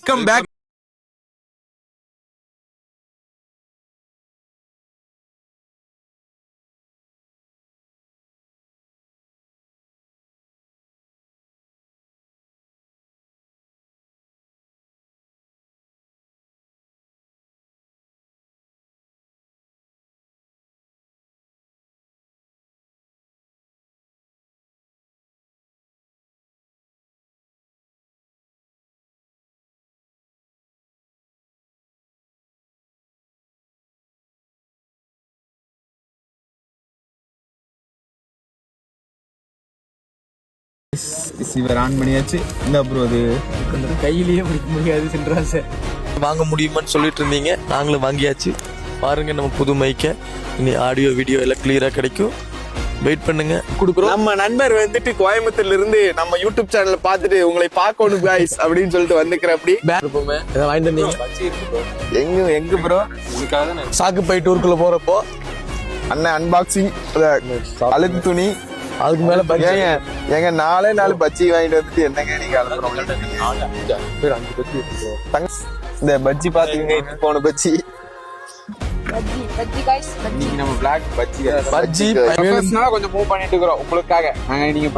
Welcome back. Receiver on பண்ணியாச்சு. இந்த அப்புறம் அது கையிலேயே பிடிக்க முடியாது சென்றாச வாங்க முடியுமான்னு சொல்லிட்டு இருந்தீங்க, நாங்களும் வாங்கியாச்சு. பாருங்க நம்ம புது மைக்க, இனி ஆடியோ வீடியோ எல்லாம் கிளியரா கிடைக்கும். வெயிட் பண்ணுங்க, கொடுக்குறோம். நம்ம நண்பர் வந்துட்டு கோயம்புத்தூர்ல இருந்து நம்ம யூடியூப் சேனல்ல பார்த்துட்டு உங்களை பார்க்கணும் guys அப்படின்னு சொல்லிட்டு வந்துக்கிறேன். அப்படி இருப்போமே இதை வாங்கிட்டு வந்தீங்க. எங்க ப்ரோ சாக்கு பை டூருக்குள்ள போறப்போ அண்ணன் அன்பாக்சிங் அழுக்கு துணி அதுக்கு மேல எங்க 4 பஜ்ஜி வாங்கிட்டு வந்துட்டு என்னங்க நீங்க இந்த பஜ்ஜி பாத்துக்கங்க. இப்ப போன பஜ்ஜி நம்ம பிளாக் பஜ்ஜி கொஞ்சம் மூவ் பண்ணிட்டு இருக்கிறோம் உங்களுக்காக.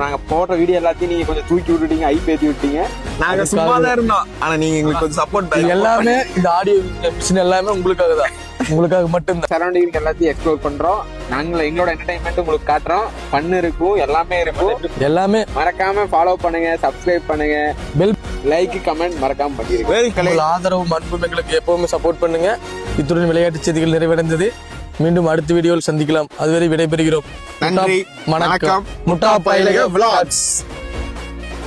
நாங்க போடுற வீடியோ எல்லாத்தையும் நீங்க கொஞ்சம் தூக்கி விட்டுட்டீங்க, ஐ பேத்தி விட்டீங்க. நாங்க சும்மா தான் இருந்தோம், ஆனா நீங்க எங்களுக்கு கொஞ்சம் சப்போர்ட். எல்லாமே இந்த ஆடியோ மிஷின் எல்லாமே உங்களுக்காக தான், உங்களுக்காக மட்டும் தான். சரௌண்டிங் எல்லாத்தையும் எக்ஸ்ப்ளோர் பண்றோம். நாங்க எங்களோட என்டர்டைன்மெண்ட் உங்களுக்கு காட்டுறோம். ஃபன் இருக்கும், எல்லாமே இருக்கும். எல்லாமே மறக்காம ஃபாலோ பண்ணுங்க, சப்ஸ்கிரைப் பண்ணுங்க, பெல் லைக் கமெண்ட் மறக்காம பண்ணிருங்க. ஆதரவு அன்பும் எங்களுக்கு எப்பவுமே சப்போர்ட் பண்ணுங்க. இத்துடன் விளையாட்டு செய்திகள் நிறைவடைந்தது. மீண்டும் அடுத்த வீடியோவில் சந்திக்கலாம். அதுவரை விடைபெறுகிறோம். நன்றி, வணக்கம். முட்டா பயலுக vlogs.